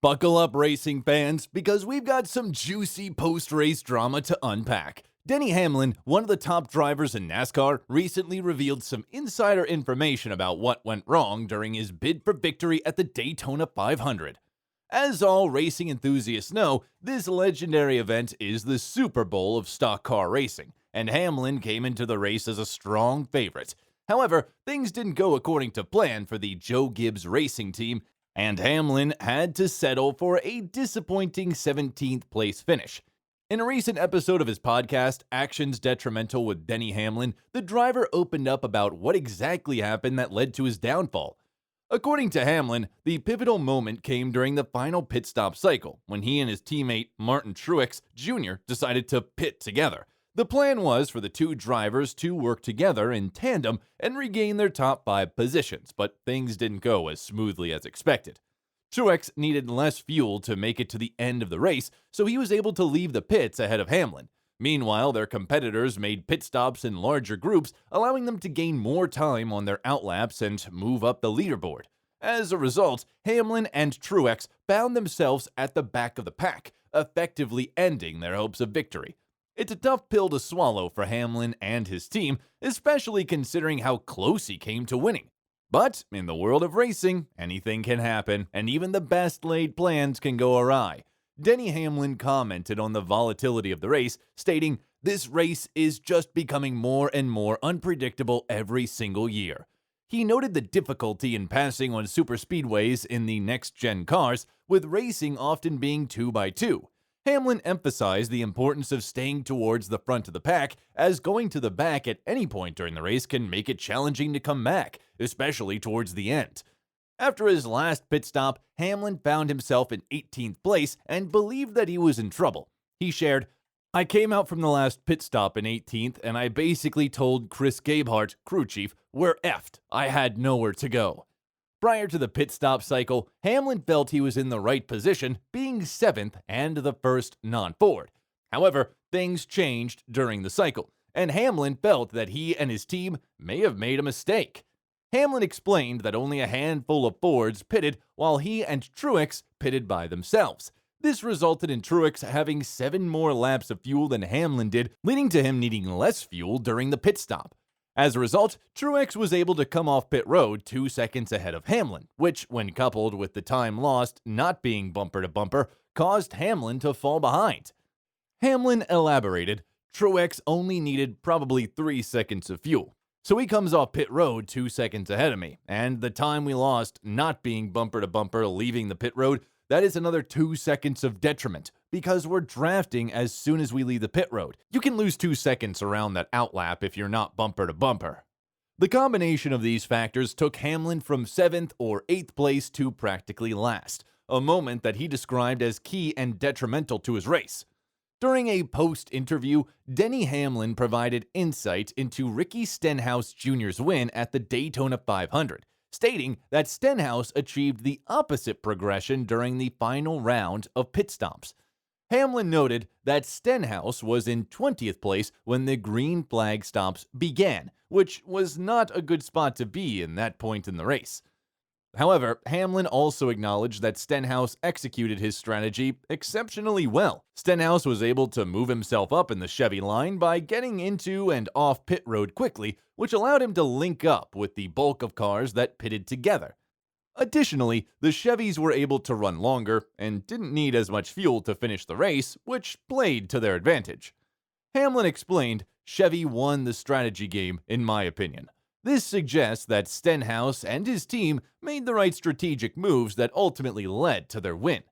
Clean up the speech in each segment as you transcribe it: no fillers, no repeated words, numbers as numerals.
Buckle up, racing fans, because we've got some juicy post-race drama to unpack. Denny Hamlin, one of the top drivers in NASCAR, recently revealed some insider information about what went wrong during his bid for victory at the Daytona 500. As all racing enthusiasts know, this legendary event is the Super Bowl of stock car racing, and Hamlin came into the race as a strong favorite. However, things didn't go according to plan for the Joe Gibbs Racing team, and Hamlin had to settle for a disappointing 17th place finish. In a recent episode of his podcast, Actions Detrimental with Denny Hamlin, the driver opened up about what exactly happened that led to his downfall. According to Hamlin, the pivotal moment came during the final pit stop cycle, when he and his teammate Martin Truex Jr. decided to pit together. The plan was for the two drivers to work together in tandem and regain their top 5 positions, but things didn't go as smoothly as expected. Truex needed less fuel to make it to the end of the race, so he was able to leave the pits ahead of Hamlin. Meanwhile, their competitors made pit stops in larger groups, allowing them to gain more time on their outlaps and move up the leaderboard. As a result, Hamlin and Truex found themselves at the back of the pack, effectively ending their hopes of victory. It's a tough pill to swallow for Hamlin and his team, especially considering how close he came to winning. But in the world of racing, anything can happen, and even the best laid plans can go awry. Denny Hamlin commented on the volatility of the race, stating, "This race is just becoming more and more unpredictable every single year." He noted the difficulty in passing on superspeedways in the next-gen cars, with racing often being 2x2. Hamlin emphasized the importance of staying towards the front of the pack, as going to the back at any point during the race can make it challenging to come back, especially towards the end. After his last pit stop, Hamlin found himself in 18th place and believed that he was in trouble. He shared, "I came out from the last pit stop in 18th, and I basically told Chris Gabehart, crew chief, we're effed. I had nowhere to go." Prior to the pit stop cycle, Hamlin felt he was in the right position, being 7th and the first non-Ford. However, things changed during the cycle, and Hamlin felt that he and his team may have made a mistake. Hamlin explained that only a handful of Fords pitted, while he and Truex pitted by themselves. This resulted in Truex having 7 more laps of fuel than Hamlin did, leading to him needing less fuel during the pit stop. As a result, Truex was able to come off pit road 2 seconds ahead of Hamlin, which, when coupled with the time lost not being bumper to bumper, caused Hamlin to fall behind. Hamlin elaborated, "Truex only needed probably 3 seconds of fuel, so he comes off pit road 2 seconds ahead of me, and the time we lost not being bumper to bumper leaving the pit road, that is another 2 seconds of detriment, because we're drafting as soon as we leave the pit road. You can lose 2 seconds around that outlap if you're not bumper to bumper." The combination of these factors took Hamlin from 7th or 8th place to practically last, a moment that he described as key and detrimental to his race. During a post-interview, Denny Hamlin provided insight into Ricky Stenhouse Jr.'s win at the Daytona 500. Stating that Stenhouse achieved the opposite progression during the final round of pit stops. Hamlin noted that Stenhouse was in 20th place when the green flag stops began, which was not a good spot to be in that point in the race. However, Hamlin also acknowledged that Stenhouse executed his strategy exceptionally well. Stenhouse was able to move himself up in the Chevy line by getting into and off pit road quickly, which allowed him to link up with the bulk of cars that pitted together. Additionally, the Chevys were able to run longer and didn't need as much fuel to finish the race, which played to their advantage. Hamlin explained, "Chevy won the strategy game, in my opinion. This suggests that Stenhouse and his team made the right strategic moves that ultimately led to their win."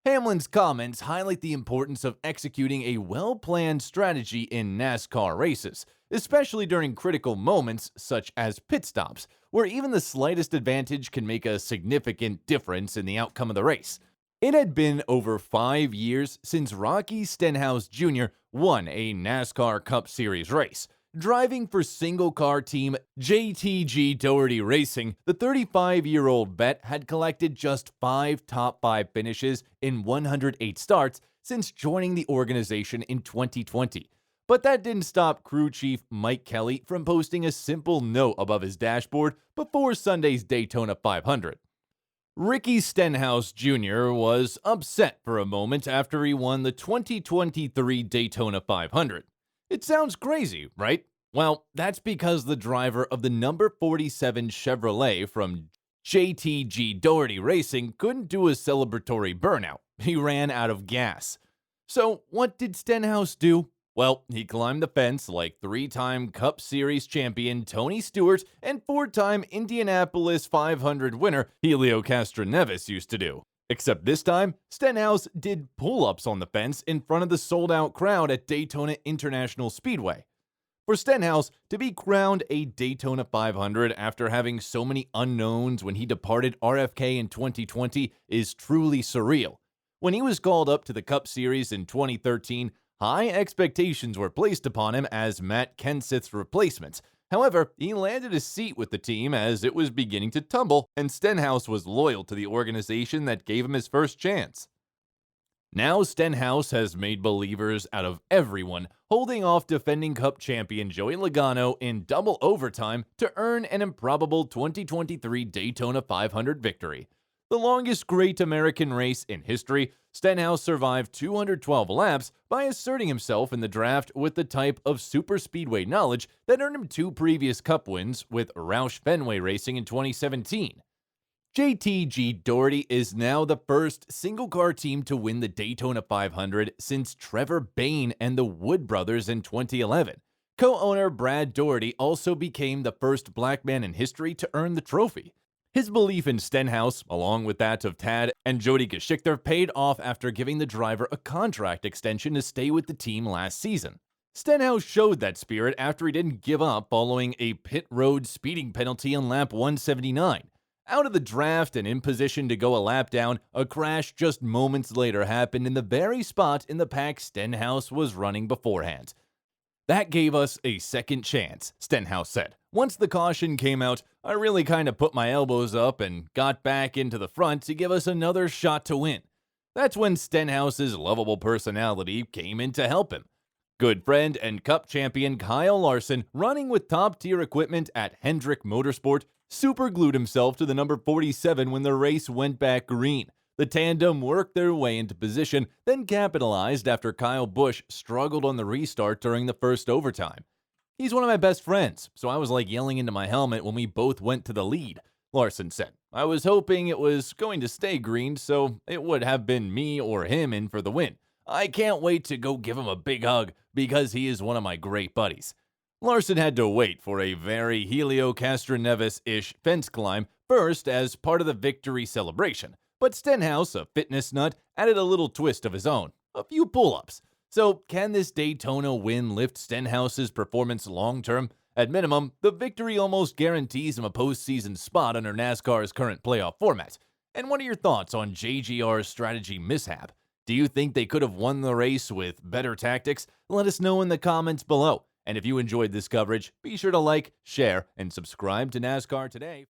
Hamlin's comments highlight the importance of executing a well-planned strategy in NASCAR races, especially during critical moments such as pit stops, where even the slightest advantage can make a significant difference in the outcome of the race. It had been over 5 years since Rocky Stenhouse Jr. won a NASCAR Cup Series race. Driving for single-car team JGR Doherty Racing, the 35-year-old vet had collected just 5 top 5 finishes in 108 starts since joining the organization in 2020. But that didn't stop crew chief Mike Kelly from posting a simple note above his dashboard before Sunday's Daytona 500. Ricky Stenhouse Jr. was upset for a moment after he won the 2023 Daytona 500. It sounds crazy, right? Well, that's because the driver of the number 47 Chevrolet from JGR Doherty Racing couldn't do a celebratory burnout. He ran out of gas. So, what did Stenhouse do? Well, he climbed the fence like three-time Cup Series champion Tony Stewart and four-time Indianapolis 500 winner Helio Castroneves used to do. Except this time, Stenhouse did pull-ups on the fence in front of the sold-out crowd at Daytona International Speedway. For Stenhouse to be crowned a Daytona 500 after having so many unknowns when he departed RFK in 2020 is truly surreal. When he was called up to the Cup Series in 2013, high expectations were placed upon him as Matt Kenseth's replacement. However, he landed a seat with the team as it was beginning to tumble, and Stenhouse was loyal to the organization that gave him his first chance. Now Stenhouse has made believers out of everyone, holding off defending Cup champion Joey Logano in double overtime to earn an improbable 2023 Daytona 500 victory. The longest Great American race in history, Stenhouse survived 212 laps by asserting himself in the draft with the type of superspeedway knowledge that earned him two previous Cup wins with Roush Fenway Racing in 2017. JGR Doherty is now the first single-car team to win the Daytona 500 since Trevor Bayne and the Wood brothers in 2011. Co-owner Brad Doherty also became the first black man in history to earn the trophy. His belief in Stenhouse, along with that of Tad and Jody Geschichter, paid off after giving the driver a contract extension to stay with the team last season. Stenhouse showed that spirit after he didn't give up following a pit road speeding penalty on lap 179. Out of the draft and in position to go a lap down, a crash just moments later happened in the very spot in the pack Stenhouse was running beforehand. That gave us a second chance, Stenhouse said. Once the caution came out, I really kind of put my elbows up and got back into the front to give us another shot to win. That's when Stenhouse's lovable personality came in to help him. Good friend and Cup champion Kyle Larson, running with top-tier equipment at Hendrick Motorsport, superglued himself to the number 47 when the race went back green. The tandem worked their way into position, then capitalized after Kyle Busch struggled on the restart during the first overtime. He's one of my best friends, so I was like yelling into my helmet when we both went to the lead, Larson said. I was hoping it was going to stay green, so it would have been me or him in for the win. I can't wait to go give him a big hug because he is one of my great buddies. Larson had to wait for a very Helio Castroneves-ish fence climb first as part of the victory celebration. But Stenhouse, a fitness nut, added a little twist of his own, a few pull-ups. So can this Daytona win lift Stenhouse's performance long-term? At minimum, the victory almost guarantees him a postseason spot under NASCAR's current playoff format. And what are your thoughts on JGR's strategy mishap? Do you think they could have won the race with better tactics? Let us know in the comments below. And if you enjoyed this coverage, be sure to like, share, and subscribe to NASCAR Today.